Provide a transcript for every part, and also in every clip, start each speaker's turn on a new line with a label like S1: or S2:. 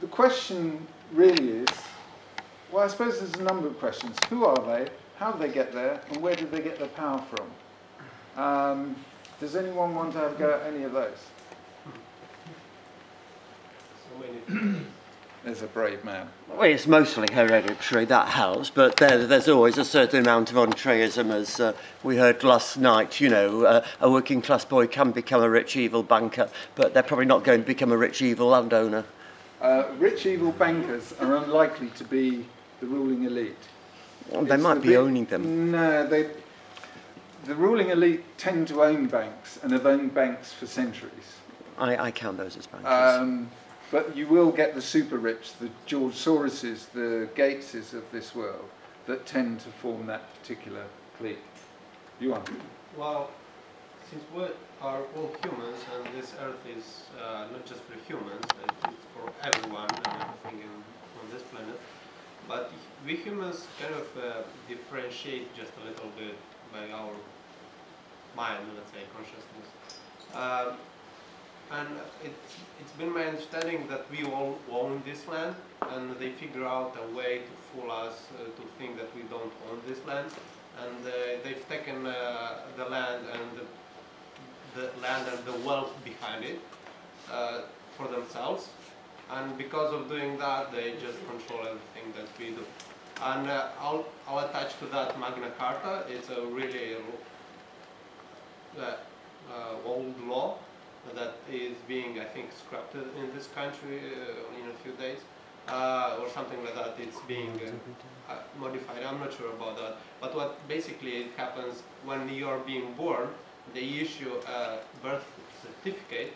S1: the question really is, well, I suppose there's a number of questions. Who are they? How did they get there? And where did they get their power from? Does anyone want to have a go at any of those?
S2: So many.
S1: There's a brave man.
S3: Well, it's mostly hereditary, that helps, but there's always a certain amount of altruism, as we heard last night. You know, a working class boy can become a rich evil banker, but they're probably not going to become a rich evil landowner.
S1: Rich evil bankers are unlikely to be the ruling elite.
S3: Well, they might be owning them.
S1: No, the ruling elite tend to own banks and have owned banks for centuries.
S3: I count those as bankers.
S1: But you will get the super rich, the George Soroses, the Gateses of this world, that tend to form that particular clique. You are?
S2: Well, since we are all humans, and this earth is not just for humans, it's for everyone and everything on this planet, but we humans kind of differentiate just a little bit by our mind, let's say, consciousness. And it's been my understanding that we all own this land, and they figure out a way to fool us to think that we don't own this land, and they've taken the land and the wealth behind it for themselves, and because of doing that, they just control everything that we do. And I'll attach to that Magna Carta. It's a really old law that is being, I think, scrapped in this country in a few days, or something like that. It's being modified. I'm not sure about that. But what basically it happens when you are being born, they issue a birth certificate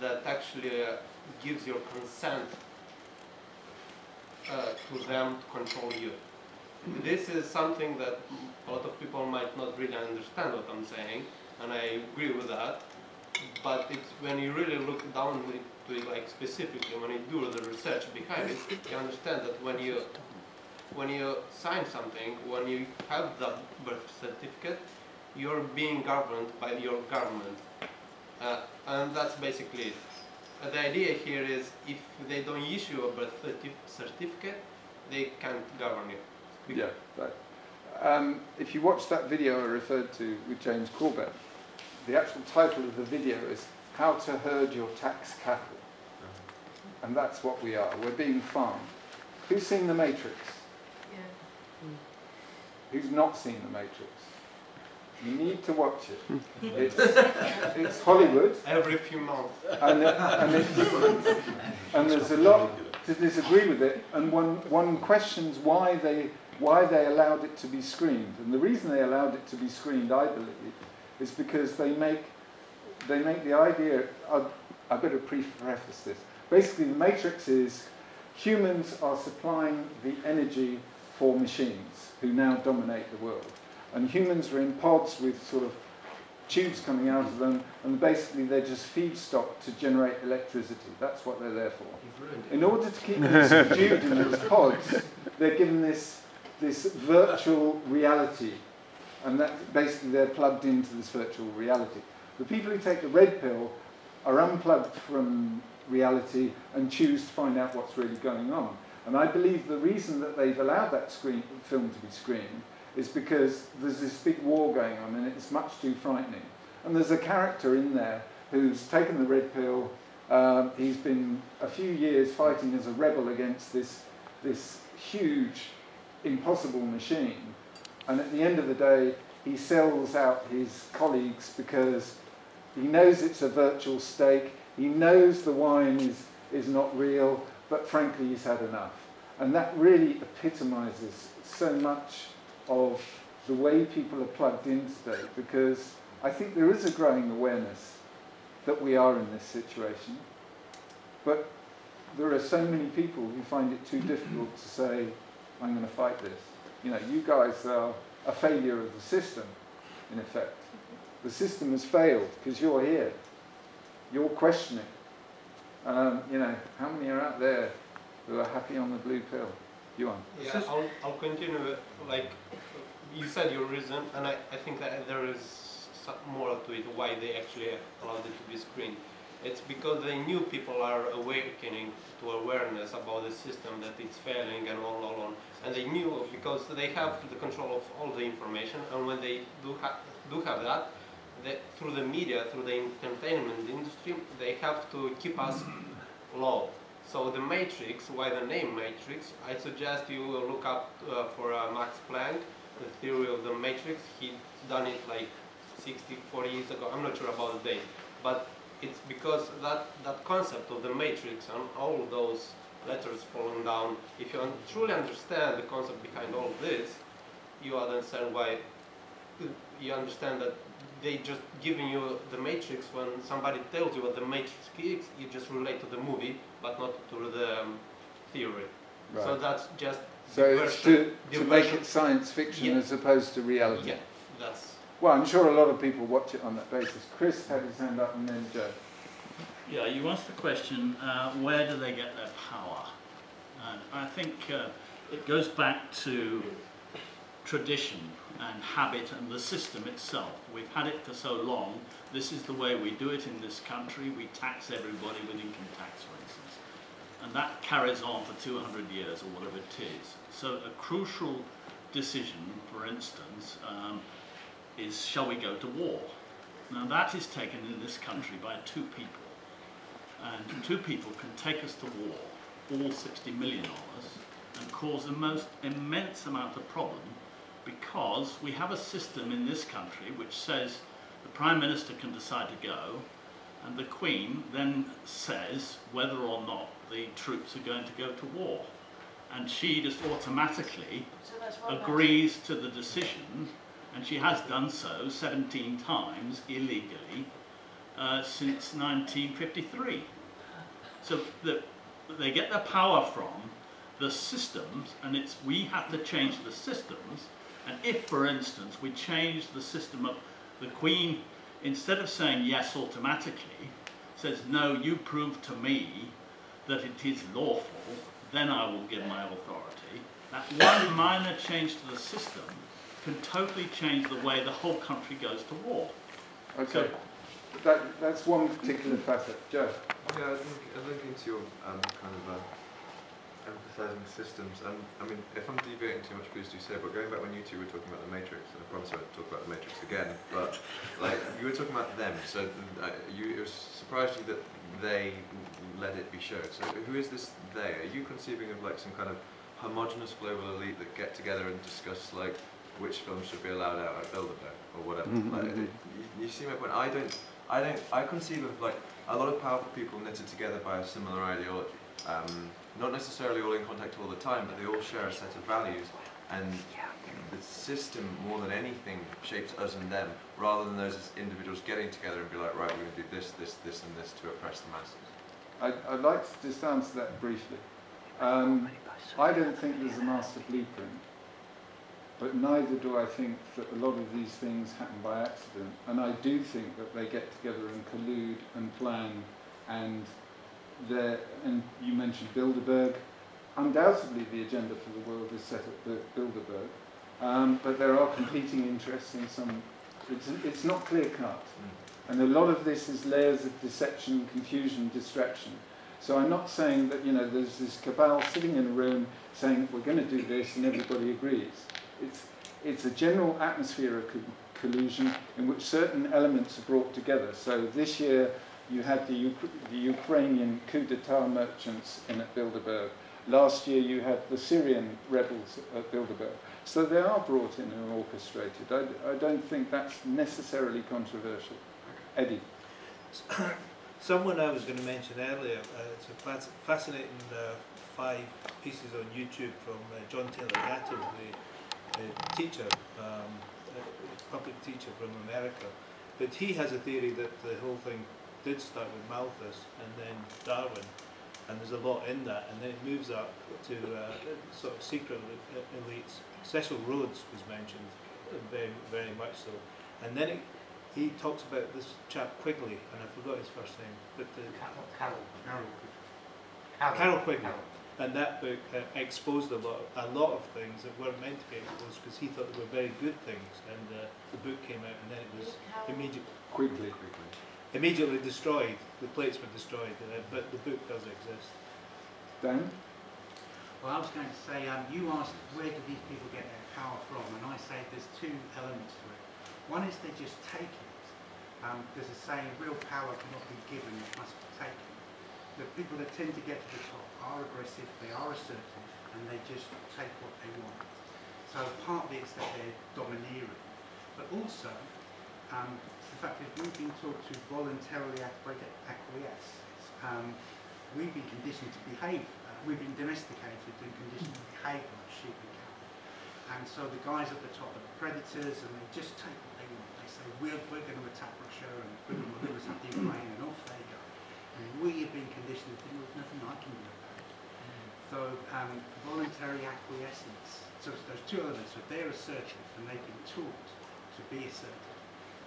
S2: that actually gives your consent to them to control you. This is something that a lot of people might not really understand what I'm saying, and I agree with that. But it's when you really look down to it, like specifically, when you do the research behind it, you understand that when you sign something, when you have the birth certificate, you're being governed by your government, and that's basically it. The idea here is if they don't issue a birth certificate, they can't govern you.
S1: Yeah, right. If you watch that video I referred to with James Corbett, the actual title of the video is How to Herd Your Tax Cattle. And that's what we are. We're being farmed. Who's seen The Matrix?
S4: Yeah.
S1: Who's not seen The Matrix? You need to watch it. It's Hollywood.
S2: Every few months.
S1: And there's a lot to disagree with it. And one questions why they allowed it to be screened. And the reason they allowed it to be screened, I believe, is because they make the idea. I better preface this. Basically, the Matrix is humans are supplying the energy for machines who now dominate the world, and humans are in pods with sort of tubes coming out of them, and basically they're just feedstock to generate electricity. That's what they're there for. In order to keep them subdued in those pods, they're given this virtual reality. And that basically they're plugged into this virtual reality. The people who take the red pill are unplugged from reality and choose to find out what's really going on. And I believe the reason that they've allowed that film to be screened is because there's this big war going on and it's much too frightening. And there's a character in there who's taken the red pill. He's been a few years fighting as a rebel against this huge, impossible machine. And at the end of the day, he sells out his colleagues because he knows it's a virtual stake. He knows the wine is not real, but frankly, he's had enough. And that really epitomizes so much of the way people are plugged in today, because I think there is a growing awareness that we are in this situation. But there are so many people who find it too difficult to say, I'm going to fight this. You know, you guys are a failure of the system, in effect. The system has failed because you're here. You're questioning. You know, how many are out there who are happy on the blue pill? You on?
S2: Yeah, I'll continue with, like, you said your reason, and I think that there is some more to it, why they actually allowed it to be screened. It's because they knew people are awakening to awareness about the system, that it's failing and on. And they knew because they have the control of all the information, and when they do have that, through the media, through the entertainment industry, they have to keep us low. So the Matrix, why the name Matrix, I suggest you look up for Max Planck, the theory of the Matrix. He done it like 40 years ago, I'm not sure about the date, but it's because that concept of the matrix and all those letters falling down, if you truly understand the concept behind all this, you understand why, you understand that they just giving you the matrix. When somebody tells you what the matrix is, you just relate to the movie, but not to the theory.
S1: Right.
S2: So that's just
S1: So it's to make it science fiction as opposed to reality.
S2: Yeah, that's...
S1: Well, I'm sure a lot of people watch it on that basis. Chris had his hand up and then Joe.
S5: Yeah, you asked the question, where do they get their power? And I think it goes back to tradition and habit and the system itself. We've had it for so long. This is the way we do it in this country. We tax everybody with income tax, for instance. And that carries on for 200 years or whatever it is. So a crucial decision, for instance, is shall we go to war? Now that is taken in this country by two people. And two people can take us to war, all 60 million of us, and cause the most immense amount of problem, because we have a system in this country which says the Prime Minister can decide to go, and the Queen then says whether or not the troops are going to go to war. And she just automatically agrees to the decision, and she has done so 17 times illegally since 1953. So they get their power from the systems, and we have to change the systems. And if, for instance, we change the system of the Queen, instead of saying yes automatically, says no, you prove to me that it is lawful, then I will give my authority. That one minor change to the system can totally change the way the whole country goes to war.
S1: Okay, that's one particular facet. Joe?
S6: Yeah, I think into your kind of emphasising systems. I mean, if I'm deviating too much, please do say. But going back when you two were talking about the Matrix, and I promise I won't talk about the Matrix again. But like you were talking about them, so it was surprised you that they let it be shown. So who is this they? Are you conceiving of like some kind of homogenous global elite that get together and discuss like which films should be allowed out at Bilderberg or whatever? Like, you see my point? I conceive of like a lot of powerful people knitted together by a similar ideology. Not necessarily all in contact all the time, but they all share a set of values, and the system, more than anything, shapes us and them, rather than those individuals getting together and be like, right, we're going to do this, this, this, and this to oppress the masses.
S1: I'd like to just answer that briefly. I don't think there's a master blueprint, but neither do I think that a lot of these things happen by accident. And I do think that they get together and collude and plan, and you mentioned Bilderberg. Undoubtedly the agenda for the world is set at Bilderberg, but there are competing interests in some. It's not clear cut, and a lot of this is layers of deception, confusion, distraction. So I'm not saying that there's this cabal sitting in a room saying we're going to do this and everybody agrees. It's a general atmosphere of collusion in which certain elements are brought together. So this year you had the Ukrainian coup d'etat merchants in at Bilderberg. Last year you had the Syrian rebels at Bilderberg. So they are brought in and orchestrated. I don't think that's necessarily controversial. Eddie?
S7: Someone I was going to mention earlier, it's a fascinating 5 pieces on YouTube from John Taylor Gatto, the teacher, public teacher from America. But he has a theory that the whole thing did start with Malthus and then Darwin, and there's a lot in that, and then it moves up to sort of secret elites. Cecil Rhodes was mentioned, very, very much so. And then he talks about this chap Quigley, and I forgot his first name, but Carol Quigley. And that book exposed a lot of things that weren't meant to be exposed, because he thought they were very good things, and the book came out and then it was immediately...
S1: Quigley.
S7: immediately destroyed. The plates were destroyed, but the book does exist.
S1: Dan?
S8: Well, I was going to say, you asked where do these people get their power from, and I say there's two elements to it. One is they just take it. There's a saying, real power cannot be given, it must be taken. The people that tend to get to the top are aggressive, they are assertive, and they just take what they want. So partly it's that they're domineering, but also the fact that we've been taught to voluntarily acquiesce. We've been conditioned to behave, we've been domesticated and conditioned to behave like sheep and cattle. And so the guys at the top are the predators, and they just take what they want. They say, we're going to attack Russia, and we're going to attack Ukraine, and off they go. And we have been conditioned to think, there's nothing I can do about it. So voluntary acquiescence, so it's those two elements. So they're assertive, and they've been taught to be assertive,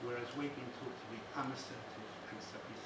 S8: whereas we've been taught to be unassertive and so be